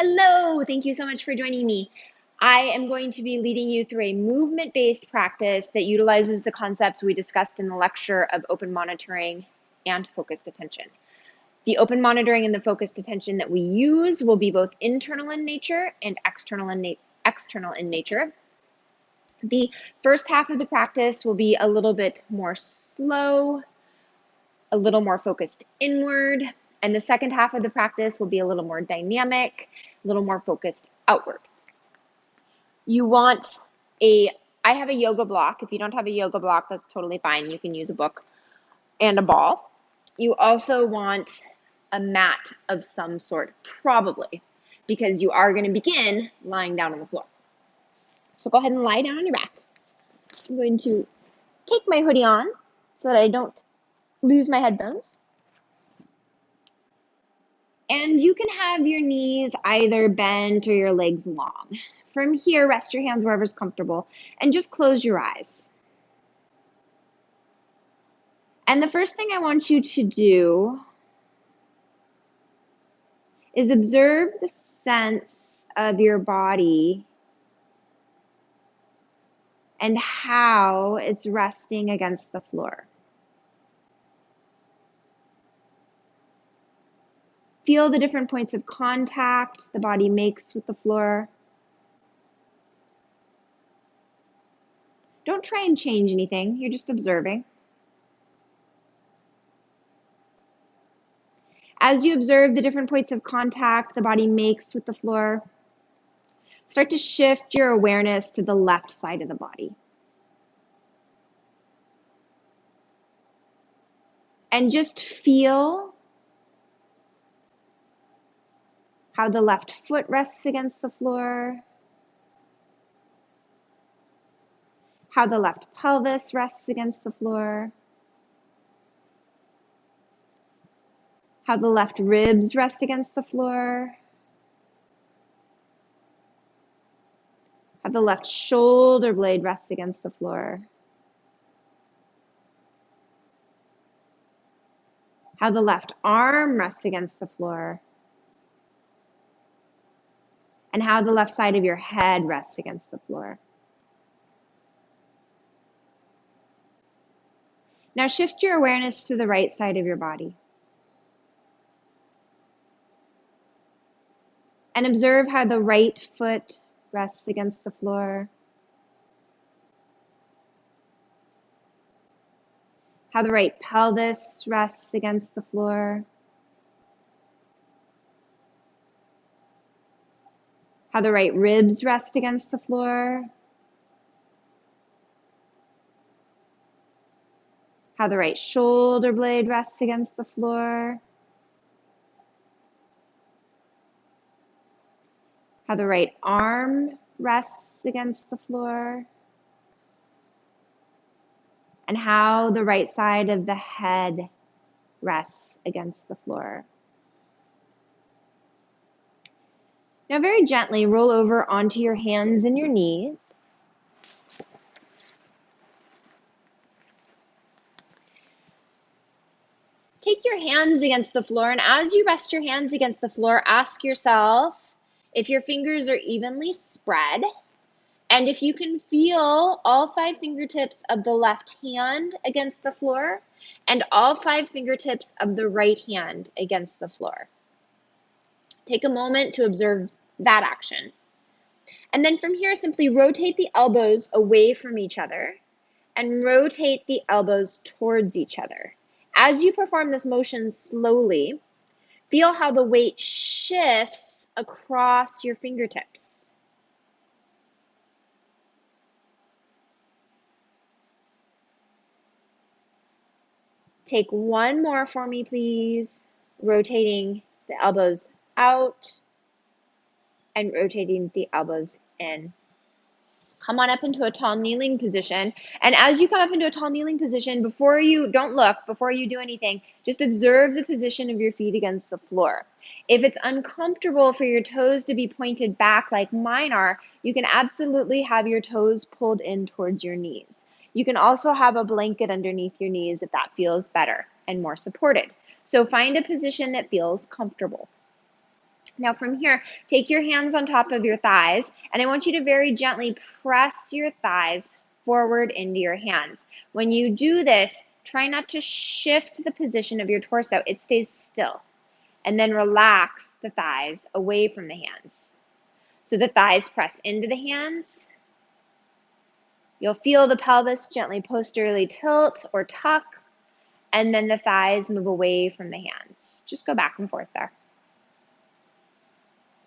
Hello, thank you so much for joining me. I am going to be leading you through a movement-based practice that utilizes the concepts we discussed in the lecture of open monitoring and focused attention. The open monitoring and the focused attention that we use will be both internal in nature and external in nature. The first half of the practice will be a little bit more slow, a little more focused inward, and the second half of the practice will be a little more dynamic, a little more focused outward. You want I have a yoga block. If you don't have a yoga block, that's totally fine. You can use a book and a ball. You also want a mat of some sort, probably, because you are going to begin lying down on the floor. So go ahead and lie down on your back. I'm going to take my hoodie on so that I don't lose my headphones. And you can have your knees either bent or your legs long. From here, rest your hands wherever's comfortable and just close your eyes. And the first thing I want you to do is observe the sense of your body and how it's resting against the floor. Feel the different points of contact the body makes with the floor. Don't try and change anything, you're just observing. As you observe the different points of contact the body makes with the floor, start to shift your awareness to the left side of the body. And just feel how the left foot rests against the floor, how the left pelvis rests against the floor, how the left ribs rest against the floor, how the left shoulder blade rests against the floor, how the left arm rests against the floor, and how the left side of your head rests against the floor. Now shift your awareness to the right side of your body and observe how the right foot rests against the floor, how the right pelvis rests against the floor, how the right ribs rest against the floor, how the right shoulder blade rests against the floor, how the right arm rests against the floor, and how the right side of the head rests against the floor. Now very gently roll over onto your hands and your knees. Take your hands against the floor, and as you rest your hands against the floor, ask yourself if your fingers are evenly spread, and if you can feel all 5 fingertips of the left hand against the floor and all 5 fingertips of the right hand against the floor. Take a moment to observe that action. And then from here, simply rotate the elbows away from each other and rotate the elbows towards each other. As you perform this motion slowly, feel how the weight shifts across your fingertips. Take one more for me, please. Rotating the elbows out and rotating the elbows in. Come on up into a tall kneeling position. And as you come up into a tall kneeling position, before you do anything, just observe the position of your feet against the floor. If it's uncomfortable for your toes to be pointed back like mine are, you can absolutely have your toes pulled in towards your knees. You can also have a blanket underneath your knees if that feels better and more supported. So find a position that feels comfortable. Now from here, take your hands on top of your thighs, and I want you to very gently press your thighs forward into your hands. When you do this, try not to shift the position of your torso. It stays still. And then relax the thighs away from the hands. So the thighs press into the hands. You'll feel the pelvis gently posteriorly tilt or tuck, and then the thighs move away from the hands. Just go back and forth there.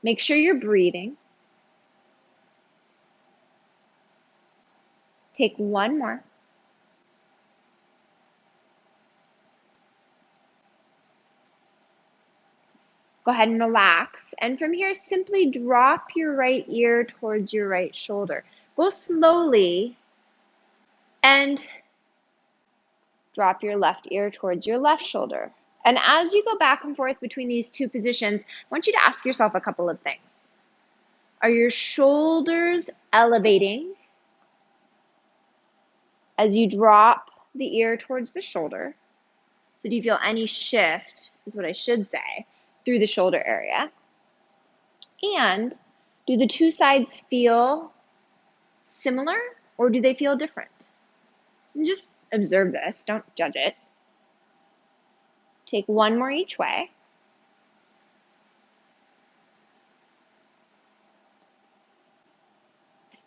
Make sure you're breathing. Take one more. Go ahead and relax. And from here, simply drop your right ear towards your right shoulder. Go slowly and drop your left ear towards your left shoulder. And as you go back and forth between these two positions, I want you to ask yourself a couple of things. Are your shoulders elevating as you drop the ear towards the shoulder? So do you feel any shift, is what I should say, through the shoulder area? And do the two sides feel similar or do they feel different? And just observe this, don't judge it. Take one more each way.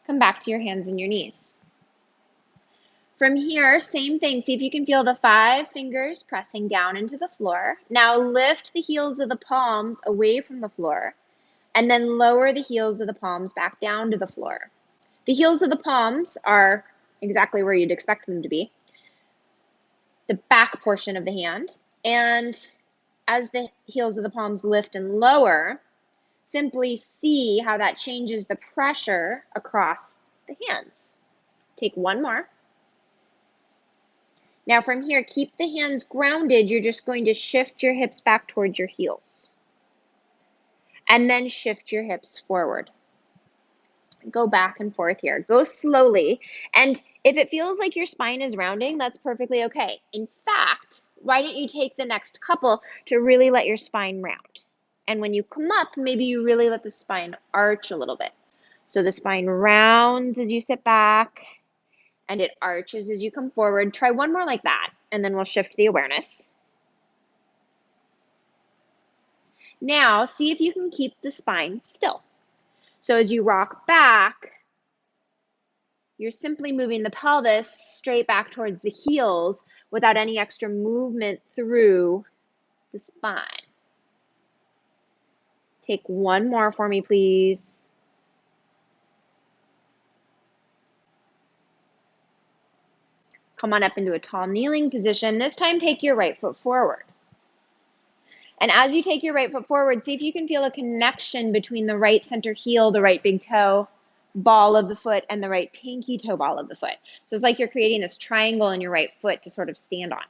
Come back to your hands and your knees. From here, same thing. See if you can feel the 5 fingers pressing down into the floor. Now lift the heels of the palms away from the floor and then lower the heels of the palms back down to the floor. The heels of the palms are exactly where you'd expect them to be, the back portion of the hand. And as the heels of the palms lift and lower, simply see how that changes the pressure across the hands. Take one more. Now from here, keep the hands grounded. You're just going to shift your hips back towards your heels. And then shift your hips forward. Go back and forth here. Go slowly. And if it feels like your spine is rounding, that's perfectly okay. In fact, why don't you take the next couple to really let your spine round? And when you come up, maybe you really let the spine arch a little bit. So the spine rounds as you sit back and it arches as you come forward. Try one more like that, and then we'll shift the awareness. Now, see if you can keep the spine still. So as you rock back, you're simply moving the pelvis straight back towards the heels without any extra movement through the spine. Take one more for me, please. Come on up into a tall kneeling position. This time, take your right foot forward. And as you take your right foot forward, see if you can feel a connection between the right center heel, the right big toe ball of the foot, and the right pinky toe ball of the foot. So it's like you're creating this triangle in your right foot to sort of stand on.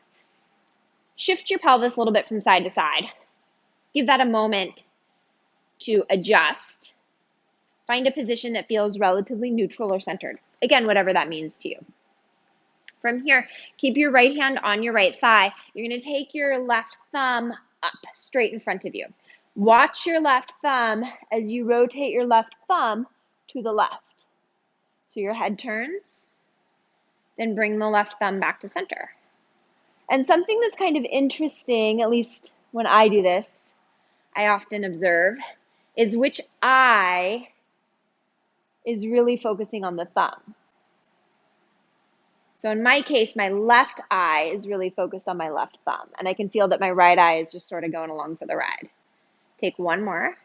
Shift your pelvis a little bit from side to side. Give that a moment to adjust. Find a position that feels relatively neutral or centered. Again, whatever that means to you. From here, keep your right hand on your right thigh. You're going to take your left thumb up straight in front of you. Watch your left thumb as you rotate your left thumb to the left. So your head turns, then bring the left thumb back to center. And something that's kind of interesting, at least when I do this, I often observe, is which eye is really focusing on the thumb. So in my case, my left eye is really focused on my left thumb, and I can feel that my right eye is just sort of going along for the ride. Take one more.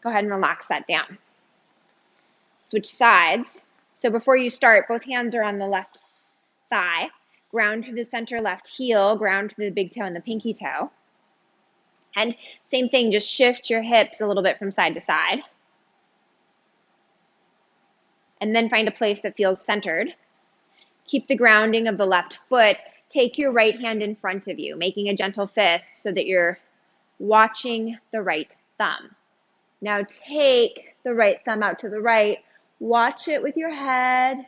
Go ahead and relax that down. Switch sides. So before you start, both hands are on the left thigh. Ground to the center left heel, ground to the big toe and the pinky toe. And same thing, just shift your hips a little bit from side to side. And then find a place that feels centered. Keep the grounding of the left foot. Take your right hand in front of you, making a gentle fist so that you're watching the right thumb. Now take the right thumb out to the right. Watch it with your head.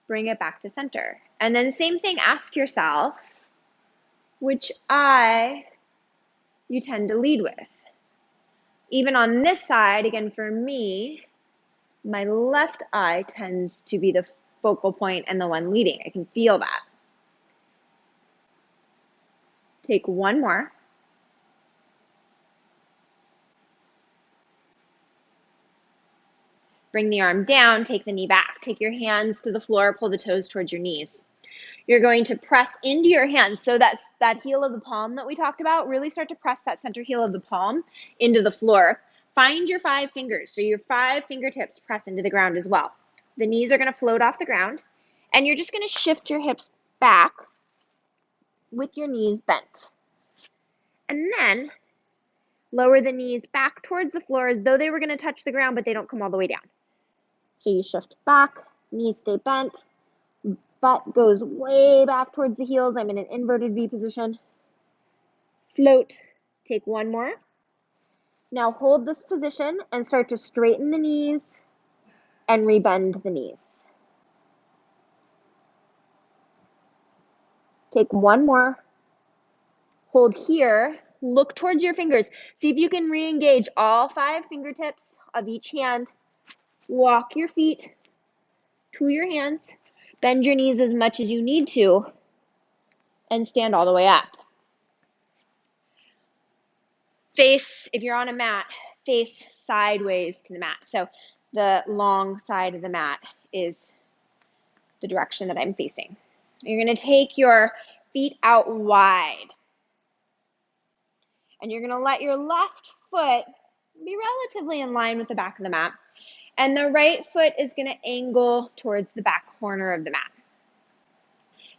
Bring it back to center. And then same thing, ask yourself, which eye you tend to lead with. Even on this side, again for me, my left eye tends to be the focal point and the one leading. I can feel that. Take one more. Bring the arm down, take the knee back. Take your hands to the floor, pull the toes towards your knees. You're going to press into your hands. So that's that heel of the palm that we talked about. Really start to press that center heel of the palm into the floor. Find your 5 fingers. So your 5 fingertips press into the ground as well. The knees are going to float off the ground. And you're just going to shift your hips back with your knees bent. And then lower the knees back towards the floor as though they were going to touch the ground, but they don't come all the way down. So you shift back, knees stay bent, butt goes way back towards the heels. I'm in an inverted V position. Float, take one more. Now hold this position and start to straighten the knees and rebend the knees. Take one more. Hold here, look towards your fingers. See if you can re-engage all 5 fingertips of each hand. Walk your feet to your hands. Bend your knees as much as you need to and stand all the way up. Face, if you're on a mat, face sideways to the mat. So the long side of the mat is the direction that I'm facing. You're going to take your feet out wide. And you're going to let your left foot be relatively in line with the back of the mat. And the right foot is going to angle towards the back corner of the mat.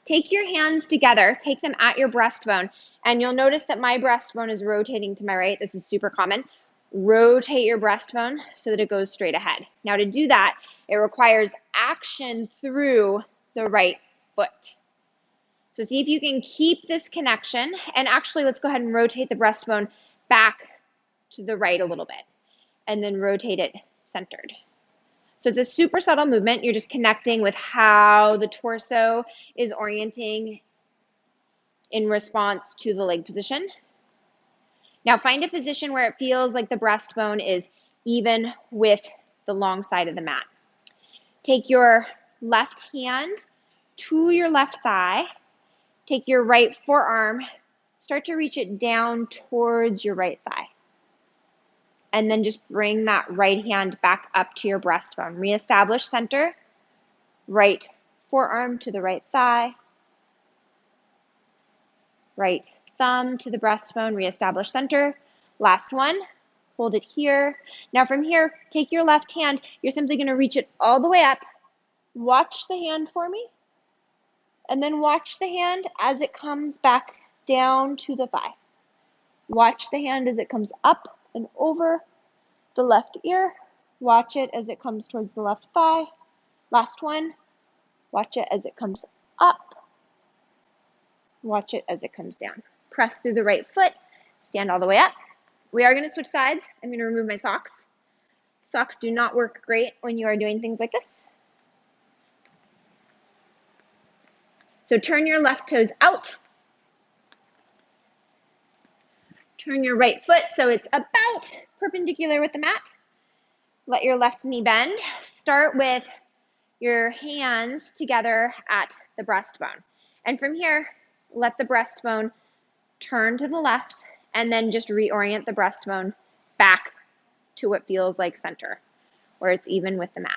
Take your hands together, take them at your breastbone, and you'll notice that my breastbone is rotating to my right. This is super common. Rotate your breastbone so that it goes straight ahead. Now to do that, it requires action through the right foot. So see if you can keep this connection, and actually let's go ahead and rotate the breastbone back to the right a little bit, and then rotate it centered. So it's a super subtle movement. You're just connecting with how the torso is orienting in response to the leg position. Now find a position where it feels like the breastbone is even with the long side of the mat. Take your left hand to your left thigh. Take your right forearm, start to reach it down towards your right thigh. And then just bring that right hand back up to your breastbone. Reestablish center. Right forearm to the right thigh. Right thumb to the breastbone. Reestablish center. Last one. Hold it here. Now from here, take your left hand. You're simply going to reach it all the way up. Watch the hand for me. And then watch the hand as it comes back down to the thigh. Watch the hand as it comes up and over the left ear. Watch it as it comes towards the left thigh. Last one. Watch it as it comes up. Watch it as it comes down. Press through the right foot. Stand all the way up. We are going to switch sides. I'm going to remove my socks. Socks do not work great when you are doing things like this. So turn your left toes out. Turn your right foot so it's about perpendicular with the mat. Let your left knee bend. Start with your hands together at the breastbone. And from here, let the breastbone turn to the left and then just reorient the breastbone back to what feels like center, where it's even with the mat.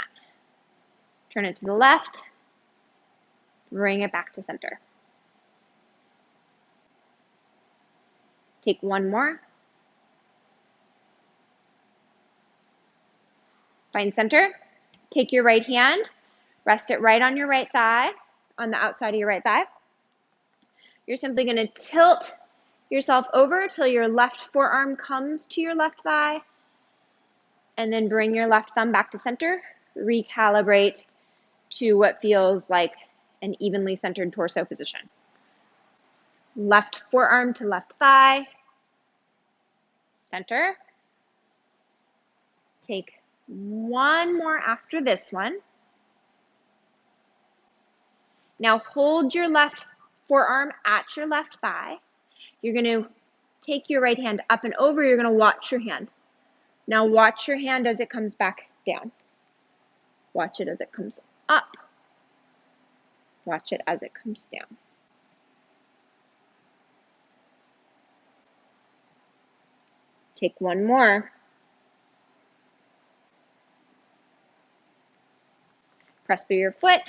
Turn it to the left, bring it back to center. Take one more. Find center. Take your right hand, rest it right on your right thigh, on the outside of your right thigh. You're simply going to tilt yourself over till your left forearm comes to your left thigh, and then bring your left thumb back to center. Recalibrate to what feels like an evenly centered torso position. Left forearm to left thigh, center. Take one more after this one. Now hold your left forearm at your left thigh. You're going to take your right hand up and over. You're going to watch your hand. Now watch your hand as it comes back down. Watch it as it comes up. Watch it as it comes down. Take one more. Press through your foot,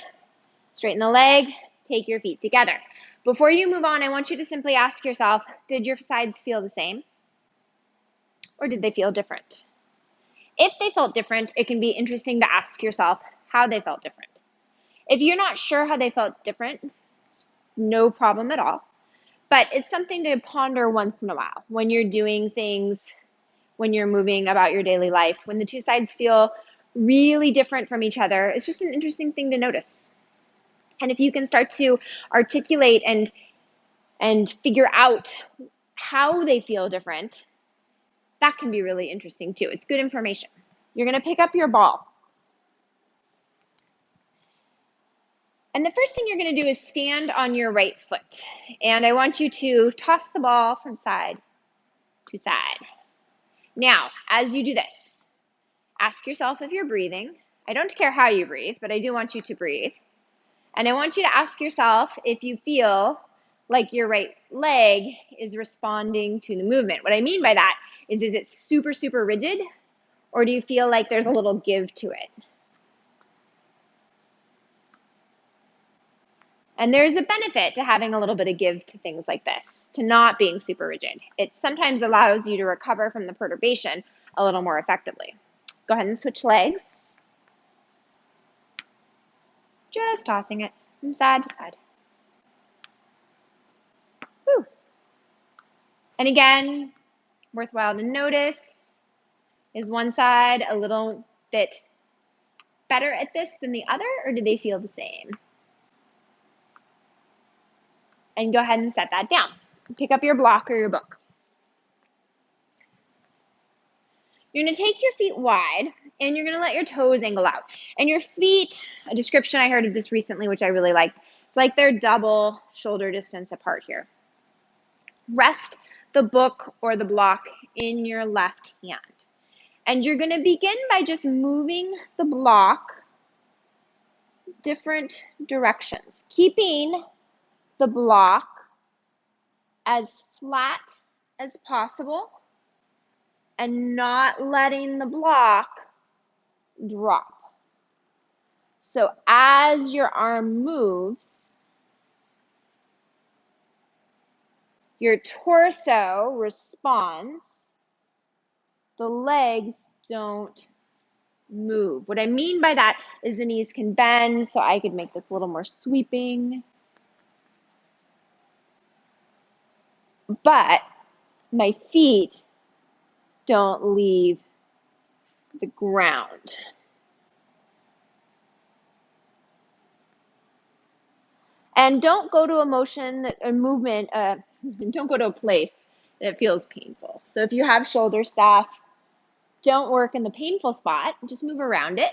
straighten the leg, take your feet together. Before you move on, I want you to simply ask yourself, did your sides feel the same? Or did they feel different? If they felt different, it can be interesting to ask yourself how they felt different. If you're not sure how they felt different, no problem at all. But it's something to ponder once in a while when you're doing things, when you're moving about your daily life, when the two sides feel really different from each other. It's just an interesting thing to notice. And if you can start to articulate and figure out how they feel different, that can be really interesting too. It's good information. You're going to pick up your ball. And the first thing you're going to do is stand on your right foot. And I want you to toss the ball from side to side. Now, as you do this, ask yourself if you're breathing. I don't care how you breathe, but I do want you to breathe. And I want you to ask yourself if you feel like your right leg is responding to the movement. What I mean by that is it super, super rigid, or do you feel like there's a little give to it? And there's a benefit to having a little bit of give to things like this, to not being super rigid. It sometimes allows you to recover from the perturbation a little more effectively. Go ahead and switch legs. Just tossing it from side to side. Woo. And again, worthwhile to notice, is one side a little bit better at this than the other, or do they feel the same? And go ahead and set that down. Pick up your block or your book. You're going to take your feet wide, and you're going to let your toes angle out. And your feet, a description I heard of this recently, which I really liked, it's like they're double shoulder distance apart here. Rest the book or the block in your left hand. And you're going to begin by just moving the block different directions, keeping the block as flat as possible and not letting the block drop. So as your arm moves, your torso responds, the legs don't move. What I mean by that is the knees can bend, so I could make this a little more sweeping. But my feet don't leave the ground. And don't go to a motion, a movement, don't go to a place that feels painful. So if you have shoulder stuff, don't work in the painful spot, just move around it.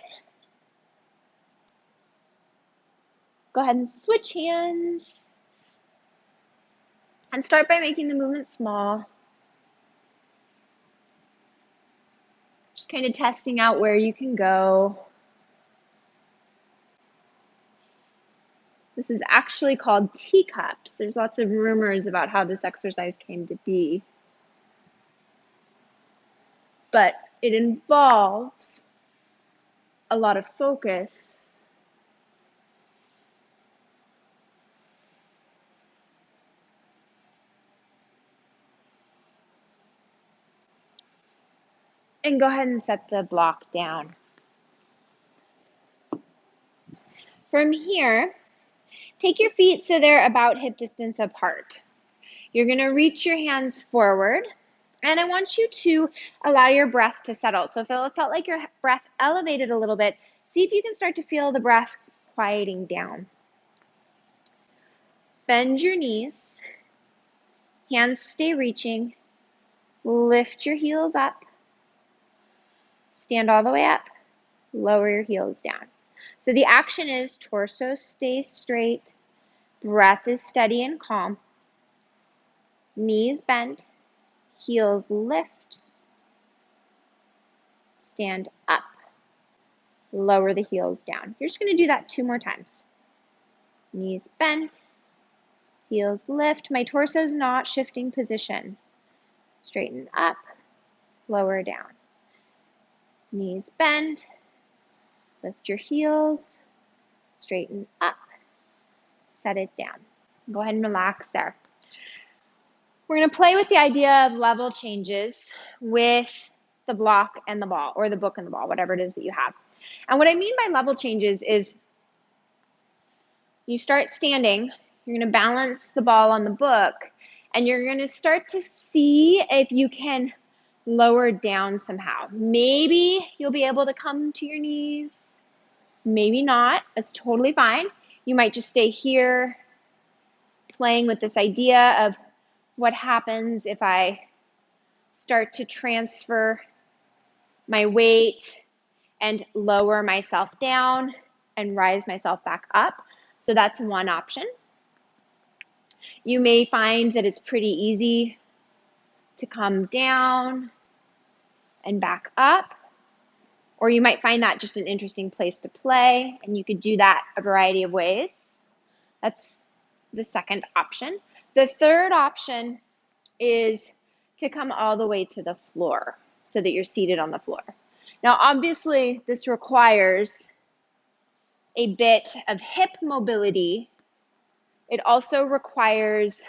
Go ahead and switch hands. And start by making the movement small. Just kind of testing out where you can go. This is actually called teacups. There's lots of rumors about how this exercise came to be. But it involves a lot of focus. And go ahead and set the block down. From here, take your feet so they're about hip distance apart. You're going to reach your hands forward, and I want you to allow your breath to settle. So if it felt like your breath elevated a little bit, see if you can start to feel the breath quieting down. Bend your knees, hands stay reaching, lift your heels up, stand all the way up, lower your heels down. So the action is torso stays straight, breath is steady and calm. Knees bent, heels lift, stand up, lower the heels down. You're just going to do that 2 more times. Knees bent, heels lift. My torso's not shifting position. Straighten up, lower down. Knees bend, lift your heels, straighten up, set it down. Go ahead and relax there. We're going to play with the idea of level changes with the block and the ball, or the book and the ball, whatever it is that you have. And what I mean by level changes is you start standing, you're going to balance the ball on the book, and you're going to start to see if you can lower down somehow. Maybe you'll be able to come to your knees, maybe not. That's totally fine. You might just stay here playing with this idea of what happens if I start to transfer my weight and lower myself down and rise myself back up. So that's one option. You may find that it's pretty easy to come down and back up, or you might find that just an interesting place to play, and you could do that a variety of ways. That's the second option. The third option is to come all the way to the floor so that you're seated on the floor. Now, obviously, this requires a bit of hip mobility. It also requires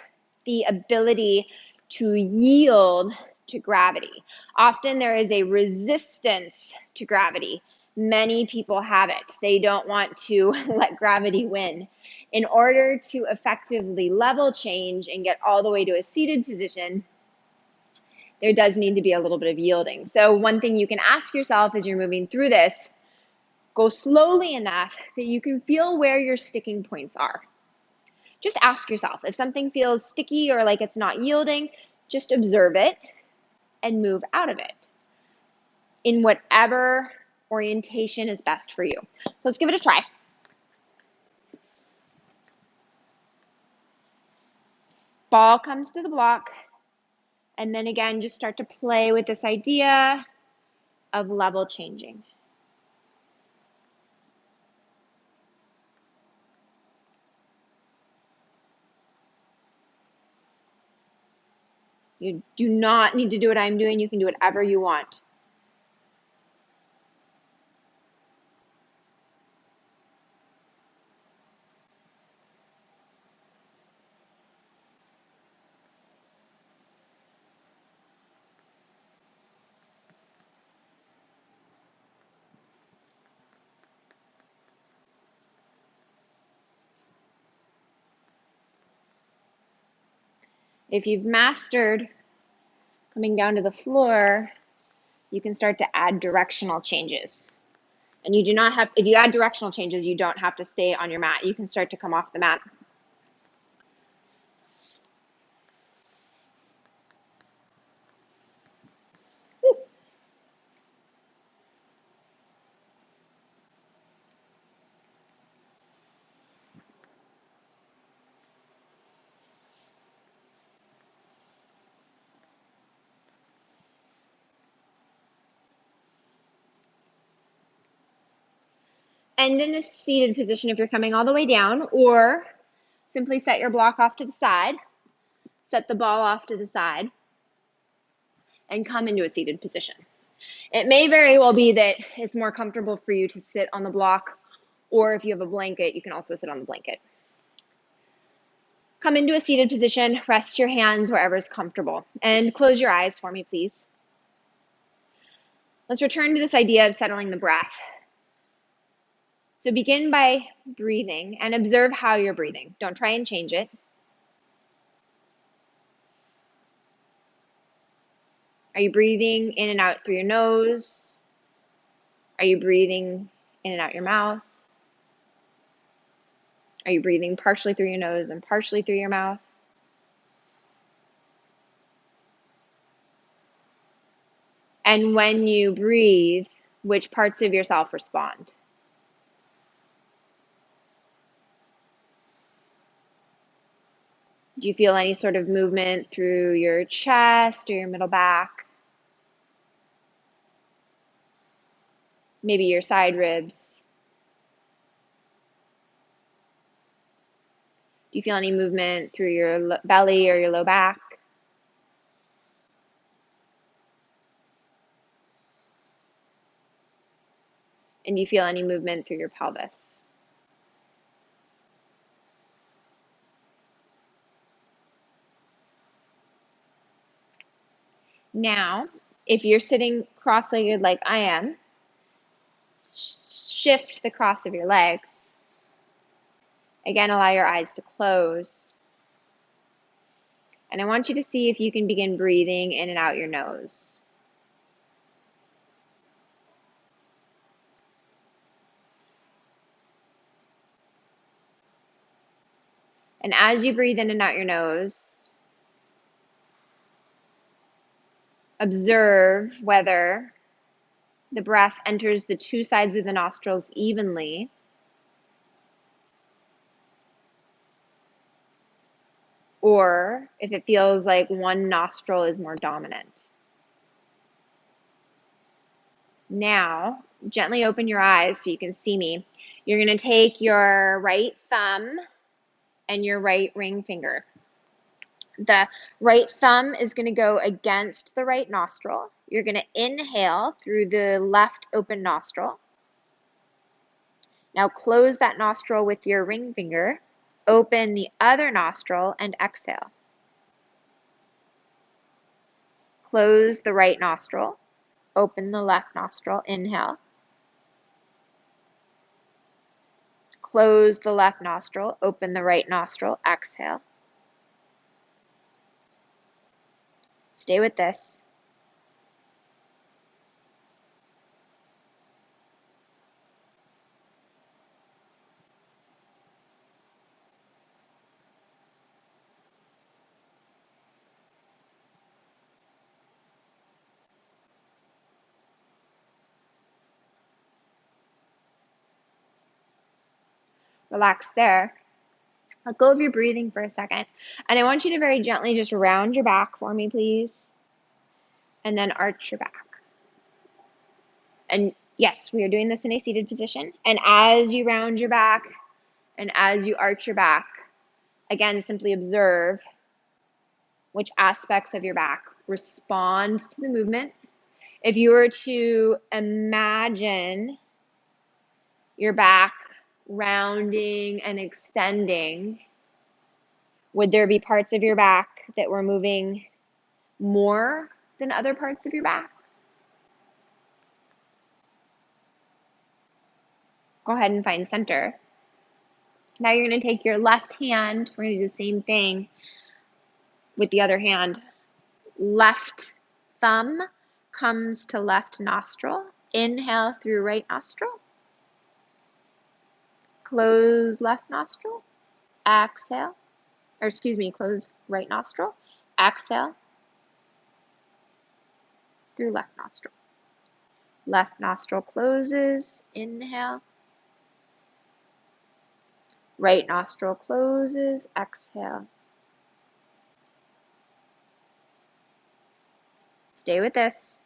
the ability to yield to gravity. Often there is a resistance to gravity. Many people have it. They don't want to let gravity win. In order to effectively level change and get all the way to a seated position, there does need to be a little bit of yielding. So one thing you can ask yourself as you're moving through this, go slowly enough that you can feel where your sticking points are. Just ask yourself, if something feels sticky or like it's not yielding, just observe it and move out of it in whatever orientation is best for you. So let's give it a try. Ball comes to the block, and then again, just start to play with this idea of level changing. You do not need to do what I'm doing. You can do whatever you want. If you've mastered coming down to the floor, you can start to add directional changes. And you do not have, if you add directional changes, you don't have to stay on your mat. You can start to come off the mat. Woo. End in a seated position if you're coming all the way down, or simply set your block off to the side, set the ball off to the side, and come into a seated position. It may very well be that it's more comfortable for you to sit on the block, or if you have a blanket, you can also sit on the blanket. Come into a seated position, rest your hands wherever is comfortable, and close your eyes for me, please. Let's return to this idea of settling the breath. So begin by breathing and observe how you're breathing. Don't try and change it. Are you breathing in and out through your nose? Are you breathing in and out your mouth? Are you breathing partially through your nose and partially through your mouth? And when you breathe, which parts of yourself respond? Do you feel any sort of movement through your chest or your middle back? Maybe your side ribs. Do you feel any movement through your belly or your low back? And do you feel any movement through your pelvis? Now, if you're sitting cross-legged like I am, shift the cross of your legs. Again, allow your eyes to close. And I want you to see if you can begin breathing in and out your nose. And as you breathe in and out your nose, observe whether the breath enters the two sides of the nostrils evenly, or if it feels like one nostril is more dominant. Now, gently open your eyes so you can see me. You're going to take your right thumb and your right ring finger. The right thumb is going to go against the right nostril. You're going to inhale through the left open nostril. Now close that nostril with your ring finger. Open the other nostril and exhale. Close the right nostril. Open the left nostril. Inhale. Close the left nostril. Open the right nostril. Exhale. Stay with this. Relax there. Let go of your breathing for a second. And I want you to very gently just round your back for me, please. And then arch your back. And yes, we are doing this in a seated position. And as you round your back and as you arch your back, again, simply observe which aspects of your back respond to the movement. If you were to imagine your back rounding and extending, would there be parts of your back that were moving more than other parts of your back? Go ahead and find center. Now you're going to take your left hand, we're going to do the same thing with the other hand. Left thumb comes to left nostril. Inhale through right nostril. Close left nostril. Exhale. Or excuse me, close right nostril. Exhale through left nostril. Left nostril closes. Inhale. Right nostril closes. Exhale. Stay with this.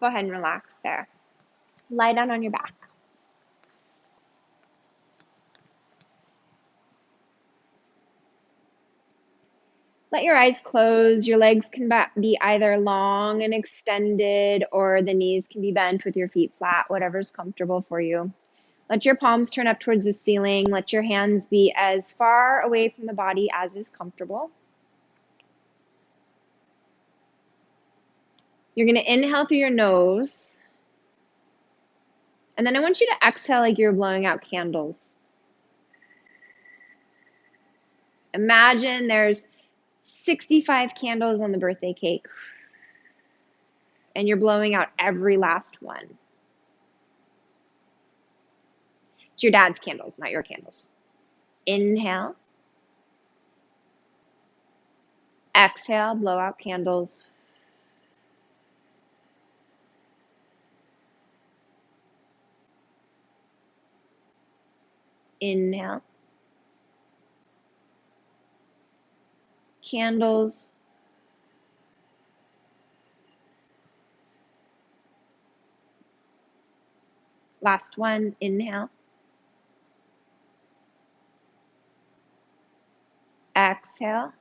Go ahead and relax there. Lie down on your back. Let your eyes close. Your legs can be either long and extended, or the knees can be bent with your feet flat, whatever's comfortable for you. Let your palms turn up towards the ceiling. Let your hands be as far away from the body as is comfortable. You're going to inhale through your nose. And then I want you to exhale like you're blowing out candles. Imagine there's 65 candles on the birthday cake, and you're blowing out every last one. It's your dad's candles, not your candles. Inhale. Exhale, blow out candles. Inhale. Candles. Last one, inhale. Exhale.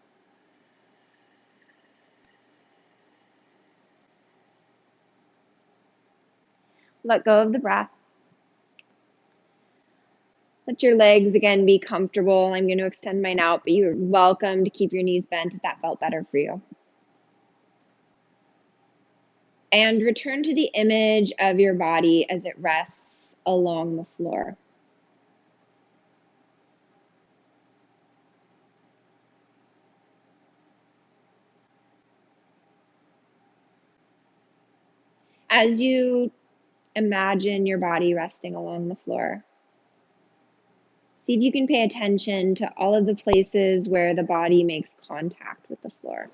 Let go of the breath. Let your legs again be comfortable. I'm going to extend mine out, but you're welcome to keep your knees bent if that felt better for you. And return to the image of your body as it rests along the floor. As you imagine your body resting along the floor, see if you can pay attention to all of the places where the body makes contact with the floor.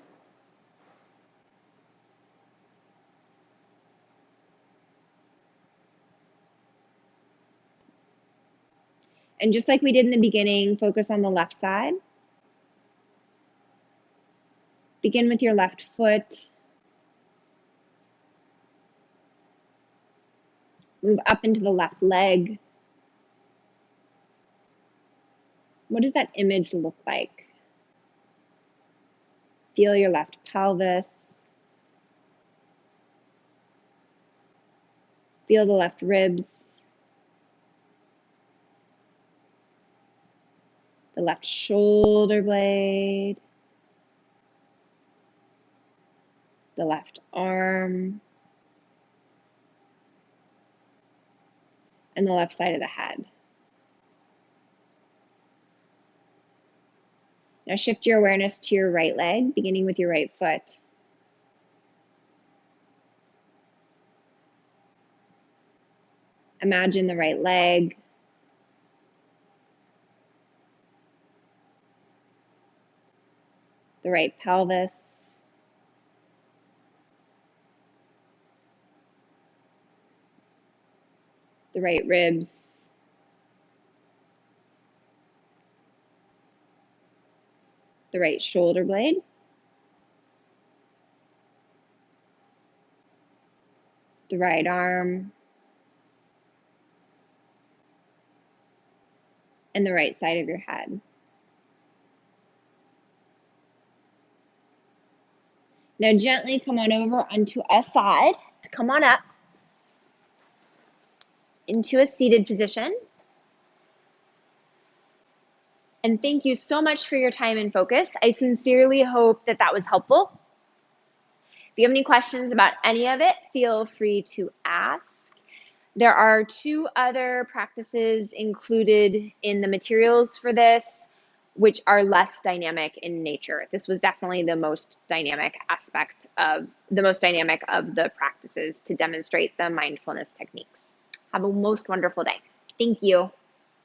And just like we did in the beginning, focus on the left side. Begin with your left foot. Move up into the left leg. What does that image look like? Feel your left pelvis. Feel the left ribs. The left shoulder blade. The left arm. And the left side of the head. Now shift your awareness to your right leg, beginning with your right foot. Imagine the right leg. The right pelvis. The right ribs. The right shoulder blade. The right arm. And the right side of your head. Now gently come on over onto a side. Come on up into a seated position. And thank you so much for your time and focus. I sincerely hope that that was helpful. If you have any questions about any of it, feel free to ask. There are 2 other practices included in the materials for this, which are less dynamic in nature. This was definitely the most dynamic of the practices to demonstrate the mindfulness techniques. Have a most wonderful day. Thank you.